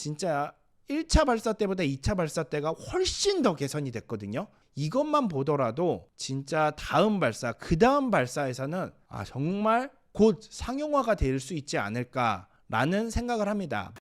진짜 1차 발사 때보다 2차 발사 때가 훨씬 더 개선이 됐거든요. 이것만 보더라도 진짜 다음 발사, 그 다음 발사에서는 정말 곧 상용화가 될 수 있지 않을까라는 생각을 합니다.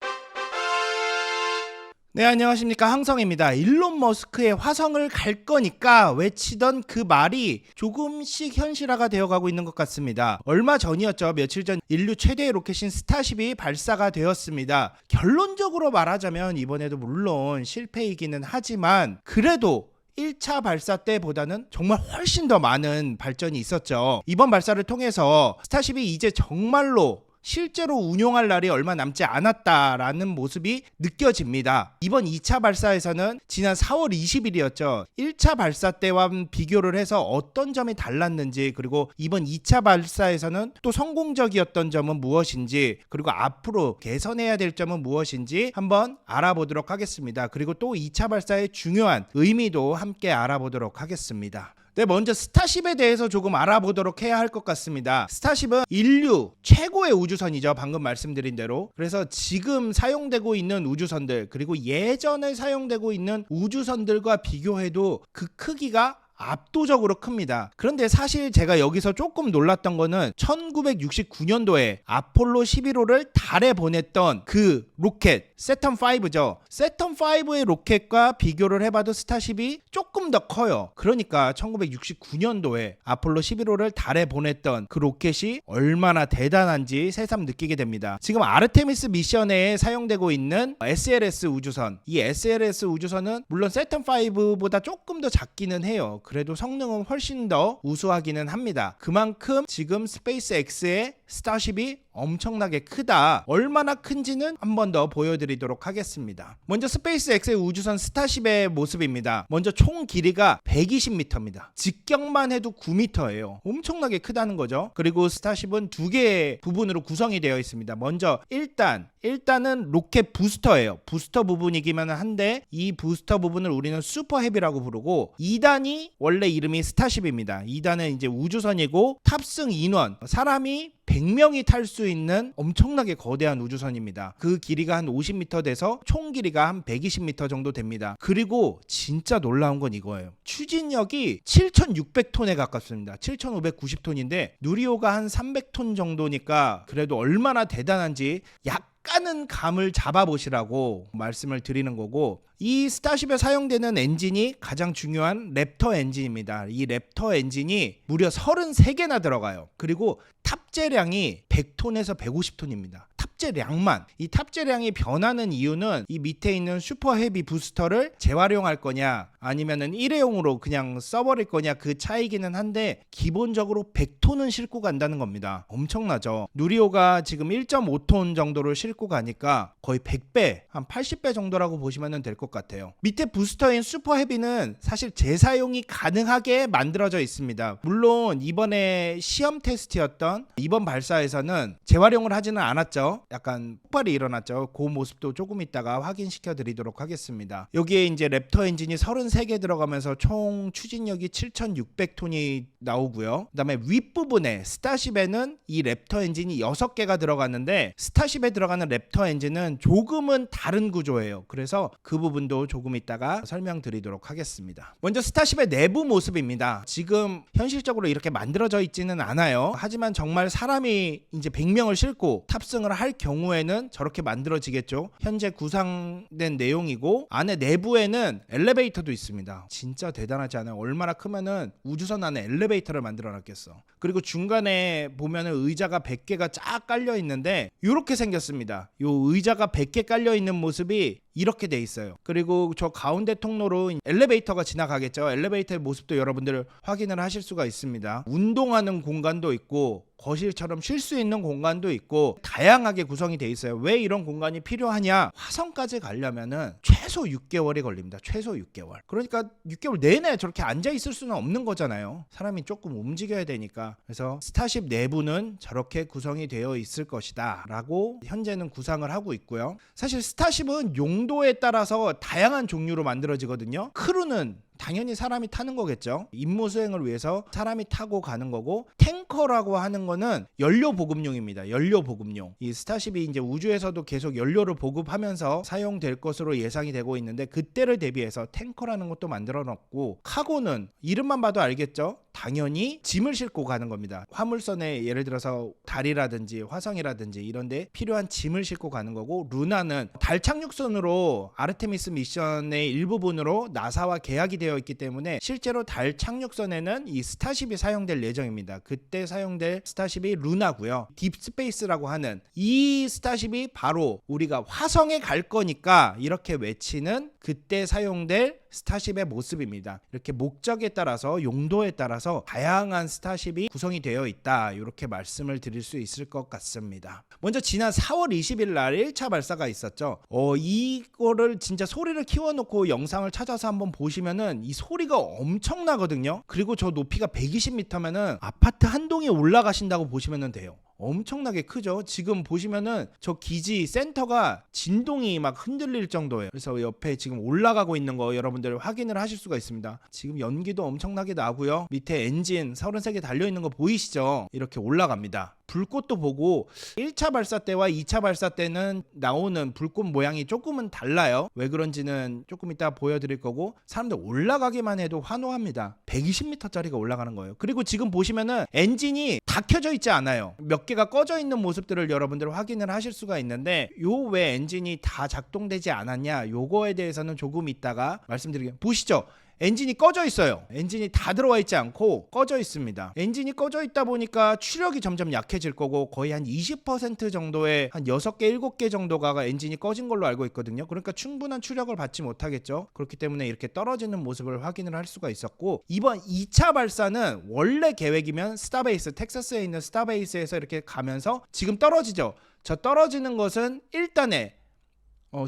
네, 안녕하십니까, 항성입니다. 일론 머스크의 화성을 갈 거니까 외치던 그 말이 조금씩 현실화가 되어가고 있는 것 같습니다. 얼마 전이었죠. 며칠 전 인류 최대의 로켓인 스타쉽이 발사가 되었습니다. 결론적으로 말하자면 이번에도 물론 실패이기는 하지만 그래도 1차 발사 때보다는 정말 훨씬 더 많은 발전이 있었죠. 이번 발사를 통해서 스타쉽이 이제 정말로 실제로 운용할 날이 얼마 남지 않았다라는 모습이 느껴집니다. 이번 2차 발사에서는 지난 4월 20일이었죠. 1차 발사 때와 비교를 해서 어떤 점이 달랐는지, 그리고 이번 2차 발사에서는 또 성공적이었던 점은 무엇인지, 그리고 앞으로 개선해야 될 점은 무엇인지 한번 알아보도록 하겠습니다. 그리고 또 2차 발사의 중요한 의미도 함께 알아보도록 하겠습니다. 네, 먼저 스타쉽에 대해서 조금 알아보도록 해야 할 것 같습니다. 스타쉽은 인류 최고의 우주선이죠. 방금 말씀드린 대로. 그래서 지금 사용되고 있는 우주선들, 그리고 예전에 사용되고 있는 우주선들과 비교해도 그 크기가 압도적으로 큽니다. 그런데 사실 제가 여기서 조금 놀랐던 거는 1969년도에 아폴로 11호를 달에 보냈던 그 로켓 세턴5죠. 세턴5의 로켓과 비교를 해봐도 스타쉽이 조금 더 커요. 그러니까 1969년도에 아폴로 11호를 달에 보냈던 그 로켓이 얼마나 대단한지 새삼 느끼게 됩니다. 지금 아르테미스 미션에 사용되고 있는 SLS 우주선, 이 SLS 우주선은 물론 세턴5보다 조금 더 작기는 해요. 그래도 성능은 훨씬 더 우수하기는 합니다. 그만큼 지금 스페이스X의 스타쉽이 엄청나게 크다. 얼마나 큰지는 한 번 더 보여드리도록 하겠습니다. 먼저 스페이스X의 우주선 스타쉽의 모습입니다. 먼저 총 길이가 120m입니다. 직경만 해도 9m예요. 엄청나게 크다는 거죠. 그리고 스타쉽은 두 개의 부분으로 구성이 되어 있습니다. 먼저 1단은 로켓 부스터예요. 부스터 부분이기만 한데 이 부스터 부분을 우리는 슈퍼 헤비라고 부르고, 2단이 원래 이름이 스타쉽입니다. 2단은 이제 우주선이고 탑승 인원, 사람이 100명이 탈 수 있는 엄청나게 거대한 우주선입니다. 그 길이가 한 50m 돼서 총 길이가 한 120m 정도 됩니다. 그리고 진짜 놀라운 건 이거예요. 추진력이 7,600톤에 가깝습니다. 7,590톤인데 누리호가 한 300톤 정도니까 그래도 얼마나 대단한지 약간은 감을 잡아보시라고 말씀을 드리는 거고, 이 스타쉽에 사용되는 엔진이 가장 중요한 랩터 엔진입니다. 이 랩터 엔진이 무려 33개나 들어가요. 그리고 탑재량이 100톤에서 150톤입니다. 탑재량만. 이 탑재량이 변하는 이유는 이 밑에 있는 슈퍼 헤비 부스터를 재활용할 거냐 아니면은 일회용으로 그냥 써버릴 거냐, 그 차이기는 한데 기본적으로 100톤은 싣고 간다는 겁니다. 엄청나죠. 누리호가 지금 1.5톤 정도를 싣고 가니까 거의 100배, 한 80배 정도라고 보시면 될 것 같아요. 밑에 부스터인 슈퍼 헤비는 사실 재사용이 가능하게 만들어져 있습니다. 물론 이번에 시험 테스트였던 이번 발사에서는 재활용을 하지는 않았죠. 약간 폭발이 일어났죠. 그 모습도 조금 이따가 확인시켜 드리도록 하겠습니다. 여기에 이제 랩터 엔진이 33개 들어가면서 총 추진력이 7,600톤이 나오고요. 그 다음에 윗부분에 스타쉽에는 이 랩터 엔진이 6개가 들어갔는데, 스타쉽에 들어가는 랩터 엔진은 조금은 다른 구조예요. 그래서 그 부분도 조금 이따가 설명드리도록 하겠습니다. 먼저 스타쉽의 내부 모습입니다. 지금 현실적으로 이렇게 만들어져 있지는 않아요. 하지만 정말 사람이 이제 100명을 싣고 탑승을 할 경우에는 저렇게 만들어지겠죠. 현재 구상된 내용이고, 안에 내부에는 엘리베이터도 있습니다. 진짜 대단하지 않아요? 얼마나 크면은 우주선 안에 엘리베이터를 만들어 놨겠어. 그리고 중간에 보면은 의자가 100개가 쫙 깔려 있는데 이렇게 생겼습니다. 요 의자가 100개 깔려 있는 모습이 이렇게 돼 있어요. 그리고 저 가운데 통로로 엘리베이터가 지나가겠죠. 엘리베이터의 모습도 여러분들 확인을 하실 수가 있습니다. 운동하는 공간도 있고 거실처럼 쉴 수 있는 공간도 있고 다양하게 구성이 돼 있어요. 왜 이런 공간이 필요하냐? 화성까지 가려면은 최소 6개월이 걸립니다. 최소 6개월. 그러니까 6개월 내내 저렇게 앉아 있을 수는 없는 거잖아요. 사람이 조금 움직여야 되니까. 그래서 스타쉽 내부는 저렇게 구성이 되어 있을 것이다 라고 현재는 구상을 하고 있고요. 사실 스타쉽은 용도에 따라서 다양한 종류로 만들어지거든요. 크루는 당연히 사람이 타는 거겠죠. 임무 수행을 위해서 사람이 타고 가는 거고, 탱커라고 하는 거는 연료 보급용입니다. 연료 보급용. 이 스타쉽이 이제 우주에서도 계속 연료를 보급하면서 사용될 것으로 예상이 되고 있는데, 그때를 대비해서 탱커라는 것도 만들어 놨고, 카고는 이름만 봐도 알겠죠. 당연히 짐을 싣고 가는 겁니다. 화물선에 예를 들어서 달이라든지 화성이라든지 이런데 필요한 짐을 싣고 가는 거고, 루나는 달 착륙선으로 아르테미스 미션의 일부분으로 나사와 계약이 되어 있기 때문에 실제로 달 착륙선에는 이 스타쉽이 사용될 예정입니다. 그때 사용될 스타쉽이 루나고요. 딥스페이스라고 하는 이 스타쉽이 바로 우리가 화성에 갈 거니까 이렇게 외치는 그때 사용될 스타쉽의 모습입니다. 이렇게 목적에 따라서 용도에 따라서 다양한 스타쉽이 구성이 되어 있다, 이렇게 말씀을 드릴 수 있을 것 같습니다. 먼저 지난 4월 20일 날 1차 발사가 있었죠. 이거를 진짜 소리를 키워놓고 영상을 찾아서 한번 보시면은 이 소리가 엄청나거든요. 그리고 저 높이가 120m면은 아파트 한 동에 올라가신다고 보시면 돼요. 엄청나게 크죠. 지금 보시면은 저 기지 센터가 진동이 막 흔들릴 정도예요. 그래서 옆에 지금 올라가고 있는 거 여러분들 확인을 하실 수가 있습니다. 지금 연기도 엄청나게 나고요. 밑에 엔진 33개 달려있는 거 보이시죠? 이렇게 올라갑니다. 불꽃도 보고 1차 발사 때와 2차 발사 때는 나오는 불꽃 모양이 조금은 달라요. 왜 그런지는 조금 이따 보여드릴 거고, 사람들 올라가기만 해도 환호합니다. 120m짜리가 올라가는 거예요. 그리고 지금 보시면은 엔진이 다 켜져 있지 않아요. 몇 개가 꺼져 있는 모습들을 여러분들 확인을 하실 수가 있는데, 요 왜 엔진이 다 작동되지 않았냐, 요거에 대해서는 조금 이따가 말씀드리겠습니다. 보시죠. 엔진이 꺼져 있어요. 엔진이 다 들어와 있지 않고 꺼져 있습니다. 엔진이 꺼져 있다 보니까 추력이 점점 약해질 거고, 거의 한 20% 정도의 한 6개, 7개 정도가 엔진이 꺼진 걸로 알고 있거든요. 그러니까 충분한 추력을 받지 못하겠죠. 그렇기 때문에 이렇게 떨어지는 모습을 확인을 할 수가 있었고, 이번 2차 발사는 원래 계획이면 스타베이스, 텍사스에 있는 스타베이스에서 이렇게 가면서 지금 떨어지죠. 저 떨어지는 것은 1단에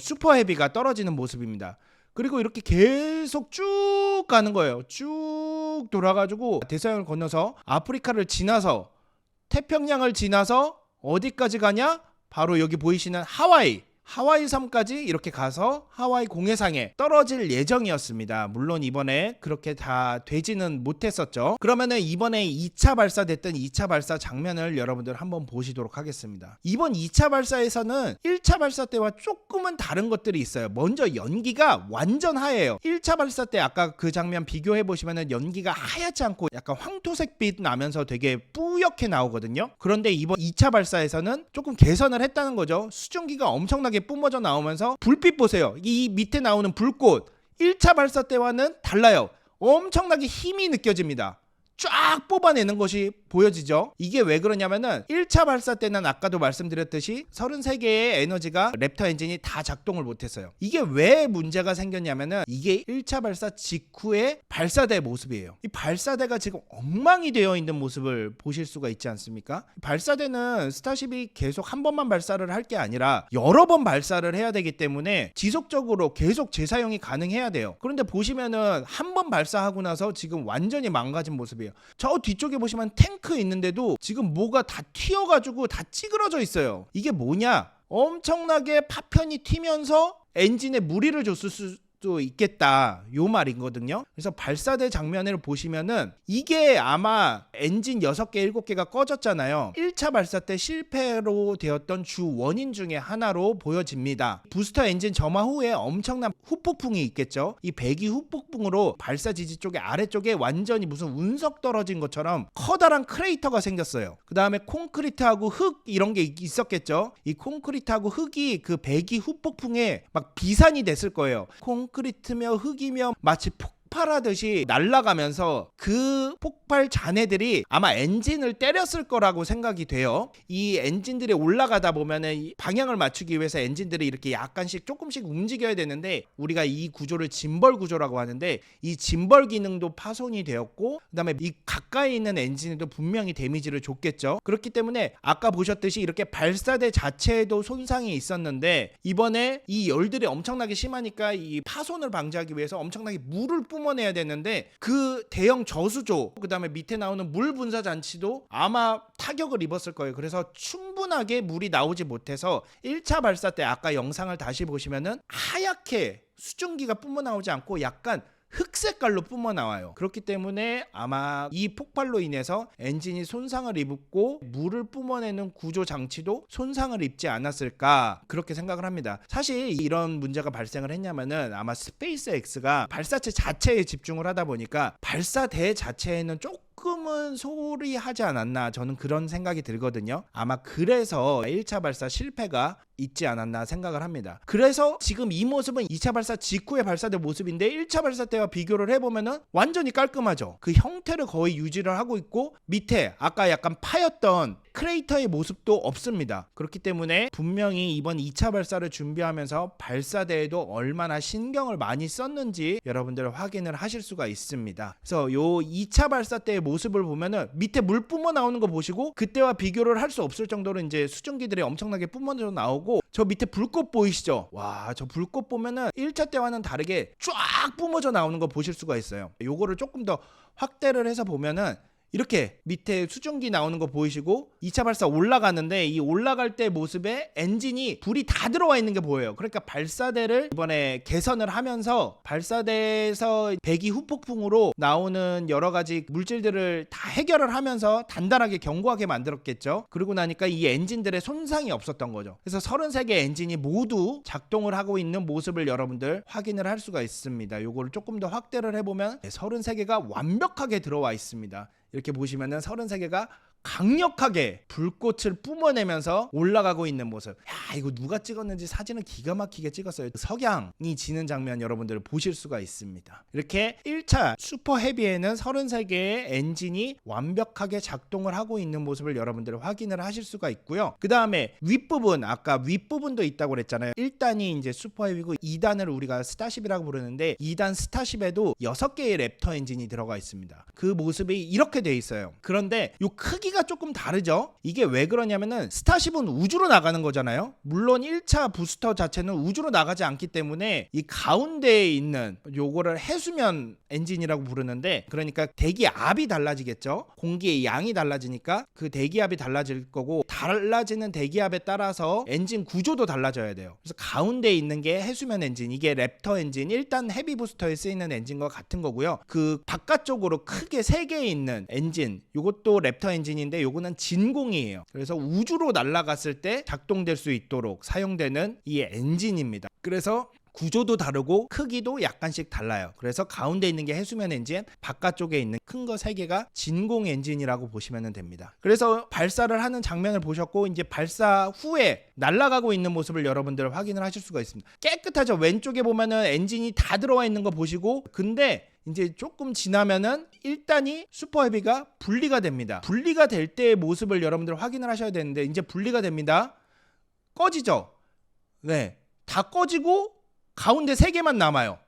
슈퍼헤비가 떨어지는 모습입니다. 그리고 이렇게 계속 쭉 가는 거예요. 쭉 돌아가지고 대서양을 건너서 아프리카를 지나서 태평양을 지나서 어디까지 가냐? 바로 여기 보이시는 하와이 섬까지 이렇게 가서 하와이 공해상에 떨어질 예정이었습니다. 물론 이번에 그렇게 다 되지는 못했었죠. 그러면은 이번에 2차 발사됐던 2차 발사 장면을 여러분들 한번 보시도록 하겠습니다. 이번 2차 발사에서는 1차 발사 때와 조금은 다른 것들이 있어요. 먼저 연기가 완전 하얘요. 1차 발사 때 아까 그 장면 비교해 보시면은 연기가 하얗지 않고 약간 황토색빛 나면서 되게 뿌옇게 나오거든요. 그런데 이번 2차 발사에서는 조금 개선을 했다는 거죠. 수증기가 엄청나게 뿜어져 나오면서 불빛 보세요. 이 밑에 나오는 불꽃 1차 발사 때와는 달라요. 엄청나게 힘이 느껴집니다. 쫙 뽑아내는 것이 보여지죠. 이게 왜 그러냐면은 1차 발사 때는 아까도 말씀드렸듯이 33개의 에너지가 랩터 엔진이 다 작동을 못했어요. 이게 왜 문제가 생겼냐면은 이게 1차 발사 직후의 발사대 모습이에요. 이 발사대가 지금 엉망이 되어 있는 모습을 보실 수가 있지 않습니까? 발사대는 스타쉽이 계속 한 번만 발사를 할 게 아니라 여러 번 발사를 해야 되기 때문에 지속적으로 계속 재사용이 가능해야 돼요. 그런데 보시면은 한 번 발사하고 나서 지금 완전히 망가진 모습이에요. 저 뒤쪽에 보시면 탱크 있는데도 지금 뭐가 다 튀어가지고 다 찌그러져 있어요. 이게 뭐냐? 엄청나게 파편이 튀면서 엔진에 무리를 줬을 수도 있겠다, 요 말이거든요. 그래서 발사대 장면을 보시면은 이게 아마 엔진 6개, 7개가 꺼졌잖아요. 1차 발사 때 실패로 되었던 주 원인 중에 하나로 보여집니다. 부스터 엔진 점화 후에 엄청난 후폭풍이 있겠죠. 이 배기 후폭풍으로 발사 지지 쪽에 아래쪽에 완전히 무슨 운석 떨어진 것처럼 커다란 크레이터가 생겼어요. 그 다음에 콘크리트하고 흙 이런 게 있었겠죠. 이 콘크리트하고 흙이 그 배기 후폭풍에 막 비산이 됐을 거예요. 콘크리트며 흙이며 마치 폭발하듯이 날아가면서 그 폭발 잔해들이 아마 엔진을 때렸을 거라고 생각이 돼요. 이 엔진들이 올라가다 보면은 방향을 맞추기 위해서 엔진들이 이렇게 약간씩 조금씩 움직여야 되는데, 우리가 이 구조를 짐벌 구조라고 하는데, 이 짐벌 기능도 파손이 되었고, 그 다음에 이 가까이 있는 엔진에도 분명히 데미지를 줬겠죠. 그렇기 때문에 아까 보셨듯이 이렇게 발사대 자체에도 손상이 있었는데, 이번에 이 열들이 엄청나게 심하니까 이 파손을 방지하기 위해서 엄청나게 물을 뿜어내야 되는데, 그 대형 저수조, 그 다음에 밑에 나오는 물 분사 장치도 아마 타격을 입었을 거예요. 그래서 충분하게 물이 나오지 못해서 1차 발사 때 아까 영상을 다시 보시면은 하얗게 수증기가 뿜어나오지 않고 약간 흑색깔로 뿜어 나와요. 그렇기 때문에 아마 이 폭발로 인해서 엔진이 손상을 입고 물을 뿜어내는 구조 장치도 손상을 입지 않았을까 그렇게 생각을 합니다. 사실 이런 문제가 발생을 했냐면은 아마 스페이스X가 발사체 자체에 집중을 하다 보니까 발사대 자체에는 조금은 소홀히 하지 않았나 저는 그런 생각이 들거든요. 아마 그래서 1차 발사 실패가 있지 않았나 생각을 합니다. 그래서 지금 이 모습은 2차 발사 직후에 발사된 모습인데 1차 발사 때와 비교를 해보면은 완전히 깔끔하죠. 그 형태를 거의 유지를 하고 있고 밑에 아까 약간 파였던 크레이터의 모습도 없습니다. 그렇기 때문에 분명히 이번 2차 발사를 준비하면서 발사대에도 얼마나 신경을 많이 썼는지 여러분들 확인을 하실 수가 있습니다. 그래서 요 2차 발사 때의 모습을 보면은 밑에 물 뿜어 나오는 거 보시고 그때와 비교를 할 수 없을 정도로 이제 수증기들이 엄청나게 뿜어져 나오고 저 밑에 불꽃 보이시죠? 와, 저 불꽃 보면은 1차 때와는 다르게 쫙 뿜어져 나오는 거 보실 수가 있어요. 요거를 조금 더 확대를 해서 보면은 이렇게 밑에 수증기 나오는 거 보이시고 2차 발사 올라가는데 이 올라갈 때 모습에 엔진이 불이 다 들어와 있는 게 보여요. 그러니까 발사대를 이번에 개선을 하면서 발사대에서 배기 후폭풍으로 나오는 여러 가지 물질들을 다 해결을 하면서 단단하게 견고하게 만들었겠죠. 그러고 나니까 이 엔진들의 손상이 없었던 거죠. 그래서 33개 엔진이 모두 작동을 하고 있는 모습을 여러분들 확인을 할 수가 있습니다. 요거를 조금 더 확대를 해보면 33개가 완벽하게 들어와 있습니다. 이렇게 보시면은 33개가 강력하게 불꽃을 뿜어내면서 올라가고 있는 모습. 야, 이거 누가 찍었는지 사진은 기가 막히게 찍었어요. 석양이 지는 장면 여러분들 보실 수가 있습니다. 이렇게 1차 슈퍼 헤비에는 33개의 엔진이 완벽하게 작동을 하고 있는 모습을 여러분들 확인을 하실 수가 있고요. 그 다음에 윗부분, 아까 윗부분도 있다고 그랬잖아요. 1단이 이제 슈퍼 헤비고 2단을 우리가 스타쉽이라고 부르는데 2단 스타쉽에도 6개의 랩터 엔진이 들어가 있습니다. 그 모습이 이렇게 돼 있어요. 그런데 요 크기가 조금 다르죠. 이게 왜 그러냐면은 스타쉽은 우주로 나가는 거잖아요. 물론 1차 부스터 자체는 우주로 나가지 않기 때문에 이 가운데에 있는 요거를 해수면 엔진이라고 부르는데, 그러니까 대기압이 달라지겠죠. 공기의 양이 달라지니까 그 대기압이 달라질 거고, 달라지는 대기압에 따라서 엔진 구조도 달라져야 돼요. 그래서 가운데에 있는 게 해수면 엔진, 이게 랩터 엔진, 일단 헤비 부스터에 쓰이는 엔진과 같은 거고요. 그 바깥쪽으로 크게 3개 있는 엔진, 요것도 랩터 엔진인데 요거는 진공이에요. 그래서 우주로 날아갔을 때 작동될 수 있도록 사용되는 이 엔진입니다. 그래서 구조도 다르고 크기도 약간씩 달라요. 그래서 가운데 있는 게 해수면 엔진, 바깥쪽에 있는 큰 거 3개가 진공 엔진이라고 보시면 됩니다. 그래서 발사를 하는 장면을 보셨고, 이제 발사 후에 날아가고 있는 모습을 여러분들 확인을 하실 수가 있습니다. 깨끗하죠. 왼쪽에 보면은 엔진이 다 들어와 있는 거 보시고, 근데 이제 조금 지나면은 1단이 슈퍼 헤비가 분리가 됩니다. 분리가 될 때의 모습을 여러분들 확인을 하셔야 되는데, 이제 분리가 됩니다. 꺼지죠. 네, 다 꺼지고 가운데 3개만 남아요.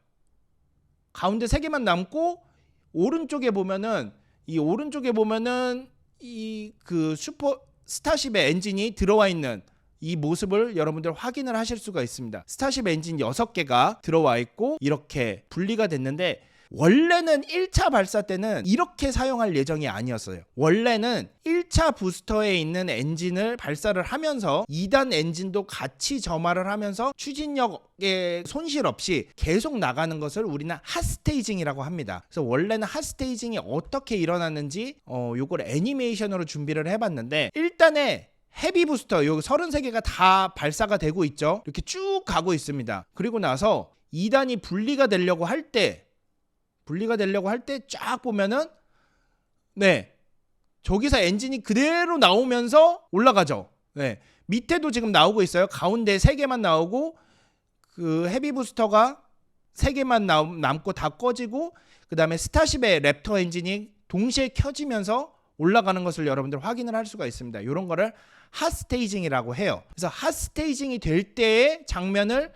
가운데 3개만 남고, 오른쪽에 보면은 이 그 슈퍼 스타쉽의 엔진이 들어와 있는 이 모습을 여러분들 확인을 하실 수가 있습니다. 스타쉽 엔진 6개가 들어와 있고 이렇게 분리가 됐는데, 원래는 1차 발사 때는 이렇게 사용할 예정이 아니었어요. 원래는 1차 부스터에 있는 엔진을 발사를 하면서 2단 엔진도 같이 점화를 하면서 추진력에 손실 없이 계속 나가는 것을 우리는 핫스테이징이라고 합니다. 그래서 원래는 핫스테이징이 어떻게 일어났는지 요걸 애니메이션으로 준비를 해봤는데, 1단에 헤비 부스터 요 33개가 다 발사가 되고 있죠. 이렇게 쭉 가고 있습니다. 그리고 나서 2단이 분리가 되려고 할 때 쫙 보면은, 네, 저기서 엔진이 그대로 나오면서 올라가죠. 네, 밑에도 지금 나오고 있어요. 가운데 3개만 나오고, 그 헤비 부스터가 3개만 남고 다 꺼지고, 그 다음에 스타쉽의 랩터 엔진이 동시에 켜지면서 올라가는 것을 여러분들 확인을 할 수가 있습니다. 이런 거를 핫스테이징이라고 해요. 그래서 핫스테이징이 될 때의 장면을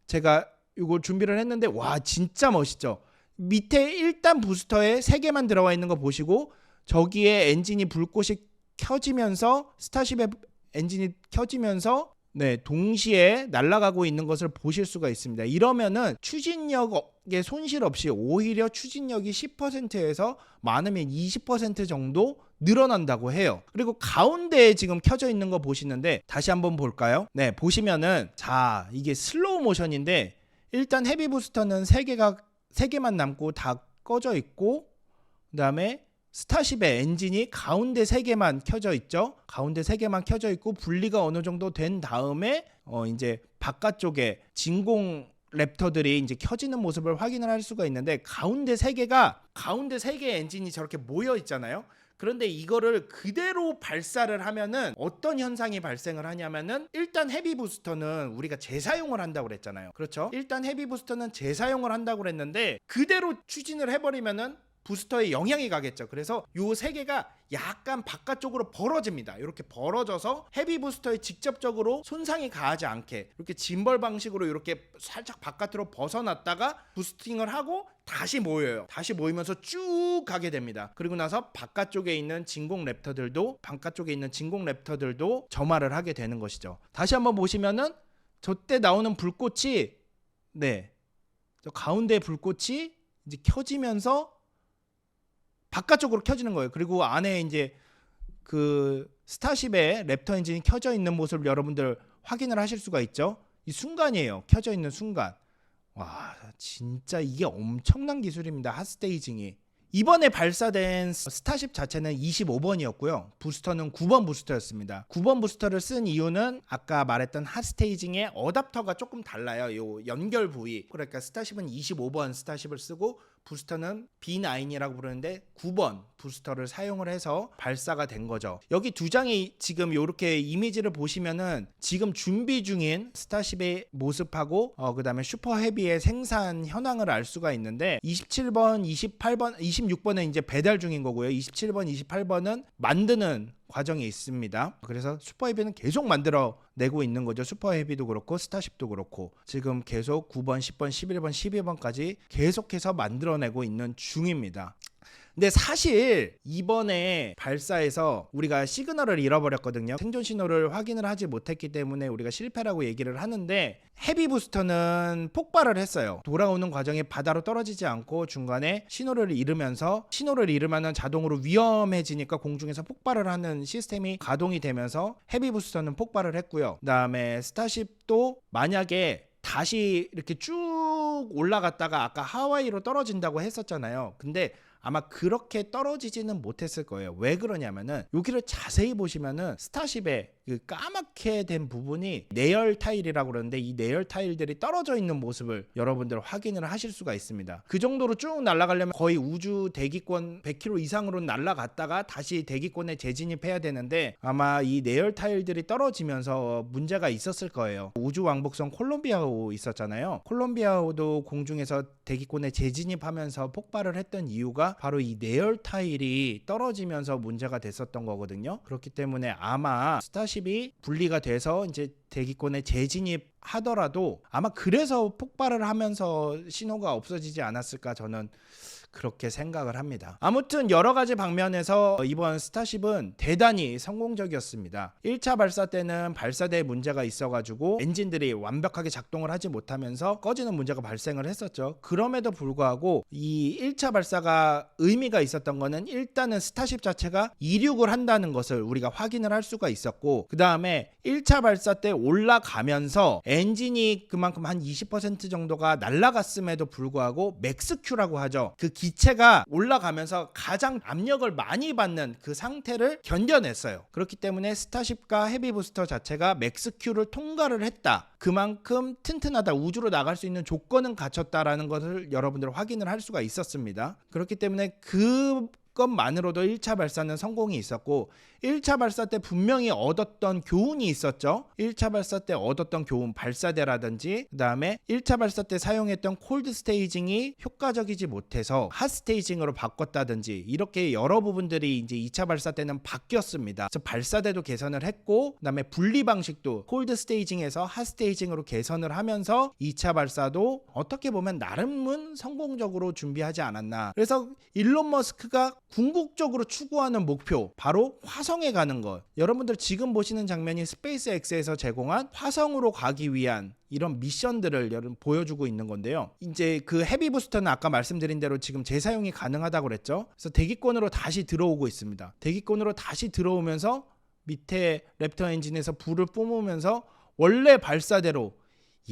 제가 이거 준비를 했는데, 와, 진짜 멋있죠. 밑에 1단 부스터에 3개만 들어와 있는 거 보시고, 저기에 엔진이 불꽃이 켜지면서, 스타쉽의 엔진이 켜지면서, 네, 동시에 날아가고 있는 것을 보실 수가 있습니다. 이러면은 추진력에 손실 없이 오히려 추진력이 10%에서 많으면 20% 정도 늘어난다고 해요. 그리고 가운데에 지금 켜져 있는 거 보시는데, 다시 한번 볼까요? 네, 보시면은, 자, 이게 슬로우 모션인데, 일단 헤비 부스터는 3개만 남고 다 꺼져 있고, 그다음에 스타쉽의 엔진이 가운데 3개만 켜져 있죠. 가운데 3개만 켜져 있고 분리가 어느 정도 된 다음에 이제 바깥쪽에 진공 랩터들이 이제 켜지는 모습을 확인을 할 수가 있는데, 가운데 3개의 엔진이 저렇게 모여 있잖아요. 그런데 이거를 그대로 발사를 하면은 어떤 현상이 발생을 하냐면은, 일단 헤비 부스터는 우리가 재사용을 한다고 그랬잖아요. 그렇죠? 일단 헤비 부스터는 재사용을 한다고 그랬는데 그대로 추진을 해버리면은 부스터에 영향이 가겠죠. 그래서 요 3개가 약간 바깥쪽으로 벌어집니다. 이렇게 벌어져서 헤비 부스터에 직접적으로 손상이 가하지 않게 이렇게 짐벌 방식으로 이렇게 살짝 바깥으로 벗어났다가 부스팅을 하고 다시 모여요. 다시 모이면서 쭉 가게 됩니다. 그리고 나서 바깥쪽에 있는 진공 랩터들도 점화를 하게 되는 것이죠. 다시 한번 보시면은 저때 나오는 불꽃이, 저 가운데 불꽃이 이제 켜지면서 바깥쪽으로 켜지는 거예요. 그리고 안에 이제 그 스타쉽의 랩터 엔진이 켜져 있는 모습을 여러분들 확인을 하실 수가 있죠. 이 순간이에요. 켜져 있는 순간. 와, 진짜 이게 엄청난 기술입니다. 핫스테이징이. 이번에 발사된 스타쉽 자체는 25번이었고요. 부스터는 9번 부스터였습니다. 9번 부스터를 쓴 이유는 아까 말했던 핫스테이징의 어댑터가 조금 달라요. 요 연결 부위. 그러니까 스타쉽은 25번 스타쉽을 쓰고 부스터는 B9이라고 부르는데 9번 부스터를 사용을 해서 발사가 된 거죠. 여기 두 장이 지금 이렇게 이미지를 보시면은 지금 준비 중인 스타쉽의 모습하고 그다음에 슈퍼 헤비의 생산 현황을 알 수가 있는데, 27번, 28번, 26번은 이제 배달 중인 거고요. 27번, 28번은 만드는 과정이 있습니다. 그래서 슈퍼 헤비는 계속 만들어 내고 있는 거죠. 슈퍼 헤비도 그렇고 스타쉽도 그렇고 지금 계속 9번, 10번, 11번, 12번까지 계속해서 만들어내고 있는 중입니다. 근데 사실 이번에 발사에서 우리가 시그널을 잃어버렸거든요. 생존 신호를 확인을 하지 못했기 때문에 우리가 실패라고 얘기를 하는데, 헤비 부스터는 폭발을 했어요. 돌아오는 과정에 바다로 떨어지지 않고 중간에 신호를 잃으면 자동으로 위험해지니까 공중에서 폭발을 하는 시스템이 가동이 되면서 헤비 부스터는 폭발을 했고요. 그다음에 스타쉽도 만약에 다시 이렇게 쭉 올라갔다가 아까 하와이로 떨어진다고 했었잖아요. 근데 아마 그렇게 떨어지지는 못했을 거예요. 왜 그러냐면은 여기를 자세히 보시면은 스타쉽의 그 까맣게 된 부분이 내열 타일이라고 그러는데, 이 내열 타일들이 떨어져 있는 모습을 여러분들 확인을 하실 수가 있습니다. 그 정도로 쭉 날아가려면 거의 우주 대기권 100km 이상으로 날아갔다가 다시 대기권에 재진입해야 되는데, 아마 이 내열 타일들이 떨어지면서 문제가 있었을 거예요. 우주 왕복선 콜롬비아호 있었잖아요. 콜롬비아호도 공중에서 대기권에 재진입하면서 폭발을 했던 이유가 바로 이 내열 타일이 떨어지면서 문제가 됐었던 거거든요. 그렇기 때문에 아마 스타쉽이 분리가 돼서 이제 대기권에 재진입하더라도 아마 그래서 폭발을 하면서 신호가 없어지지 않았을까, 저는 그렇게 생각을 합니다. 아무튼 여러 가지 방면에서 이번 스타쉽은 대단히 성공적이었습니다. 1차 발사 때는 발사대에 문제가 있어가지고 엔진들이 완벽하게 작동을 하지 못하면서 꺼지는 문제가 발생을 했었죠. 그럼에도 불구하고 이 1차 발사가 의미가 있었던 거는, 일단은 스타쉽 자체가 이륙을 한다는 것을 우리가 확인을 할 수가 있었고, 그 다음에 1차 발사 때 올라가면서 엔진이 그만큼 한 20% 정도가 날아갔음에도 불구하고 맥스큐라고 하죠. 그 기체가 올라가면서 가장 압력을 많이 받는 그 상태를 견뎌냈어요. 그렇기 때문에 스타쉽과 헤비 부스터 자체가 맥스큐를 통과를 했다. 그만큼 튼튼하다, 우주로 나갈 수 있는 조건은 갖췄다라는 것을 여러분들 확인을 할 수가 있었습니다. 그렇기 때문에 그것만으로도 1차 발사는 성공이 있었고, 1차 발사 때 분명히 얻었던 교훈이 있었죠. 1차 발사 때 얻었던 교훈, 발사대라든지 그 다음에 1차 발사 때 사용했던 콜드 스테이징이 효과적이지 못해서 핫 스테이징으로 바꿨다든지, 이렇게 여러 부분들이 이제 2차 발사 때는 바뀌었습니다. 그래서 발사대도 개선을 했고, 그 다음에 분리 방식도 콜드 스테이징에서 핫 스테이징으로 개선을 하면서 2차 발사도 어떻게 보면 나름은 성공적으로 준비하지 않았나. 그래서 일론 머스크가 궁극적으로 추구하는 목표, 바로 화성에 가는 것. 여러분들 지금 보시는 장면이 스페이스X에서 제공한 화성으로 가기 위한 이런 미션들을 보여주고 있는 건데요. 이제 그 헤비 부스터는 아까 말씀드린 대로 지금 재사용이 가능하다고 그랬죠. 그래서 대기권으로 다시 들어오고 있습니다. 대기권으로 다시 들어오면서 밑에 랩터 엔진에서 불을 뿜으면서 원래 발사대로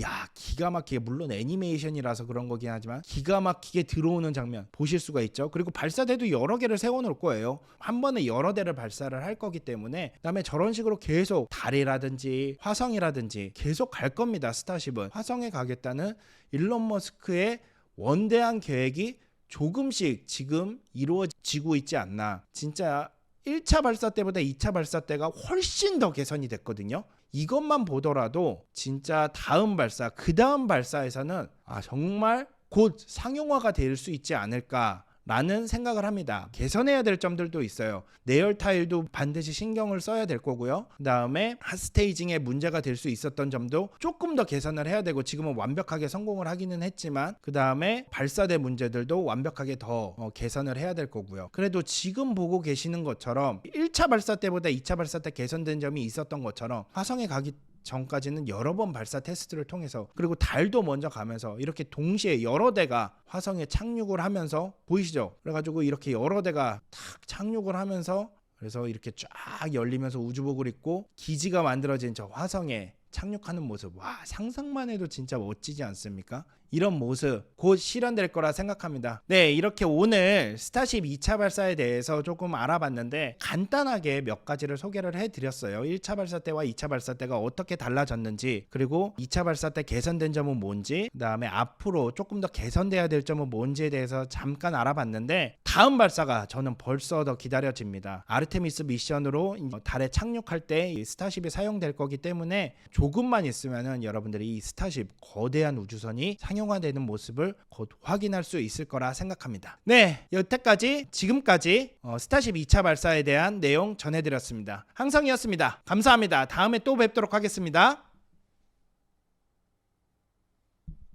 야, 기가 막히게, 물론 애니메이션이라서 그런 거긴 하지만 기가 막히게 들어오는 장면 보실 수가 있죠. 그리고 발사대도 여러 개를 세워놓을 거예요. 한 번에 여러 대를 발사를 할 거기 때문에. 그다음에 저런 식으로 계속 달이라든지 화성이라든지 계속 갈 겁니다. 스타쉽은 화성에 가겠다는 일론 머스크의 원대한 계획이 조금씩 지금 이루어지고 있지 않나. 진짜 1차 발사 때보다 2차 발사 때가 훨씬 더 개선이 됐거든요. 이것만 보더라도 진짜 다음 발사, 그 다음 발사에서는 정말 곧 상용화가 될 수 있지 않을까 라는 생각을 합니다. 개선해야 될 점들도 있어요. 내열 타일도 반드시 신경을 써야 될 거고요. 그 다음에 핫스테이징에 문제가 될 수 있었던 점도 조금 더 개선을 해야 되고, 지금은 완벽하게 성공을 하기는 했지만 그 다음에 발사대 문제들도 완벽하게 더 개선을 해야 될 거고요. 그래도 지금 보고 계시는 것처럼 1차 발사 때보다 2차 발사 때 개선된 점이 있었던 것처럼 화성에 가기 전까지는 여러 번 발사 테스트를 통해서, 그리고 달도 먼저 가면서 이렇게 동시에 여러 대가 화성에 착륙을 하면서, 보이시죠? 그래가지고 이렇게 여러 대가 탁 착륙을 하면서, 그래서 이렇게 쫙 열리면서 우주복을 입고 기지가 만들어진 저 화성에 착륙하는 모습, 와, 상상만 해도 진짜 멋지지 않습니까? 이런 모습 곧 실현될 거라 생각합니다. 네, 이렇게 오늘 스타쉽 2차 발사에 대해서 조금 알아봤는데 간단하게 몇 가지를 소개를 해드렸어요. 1차 발사 때와 2차 발사 때가 어떻게 달라졌는지, 그리고 2차 발사 때 개선된 점은 뭔지, 그 다음에 앞으로 조금 더 개선돼야 될 점은 뭔지에 대해서 잠깐 알아봤는데, 다음 발사가 저는 벌써 더 기다려집니다. 아르테미스 미션으로 달에 착륙할 때 이 스타쉽이 사용될 거기 때문에 조금만 있으면은 여러분들이 이 스타쉽 거대한 우주선이 상용화되는 모습을 곧 확인할 수 있을 거라 생각합니다. 네, 지금까지 스타쉽 2차 발사에 대한 내용 전해드렸습니다. 항성이었습니다. 감사합니다. 다음에 또 뵙도록 하겠습니다.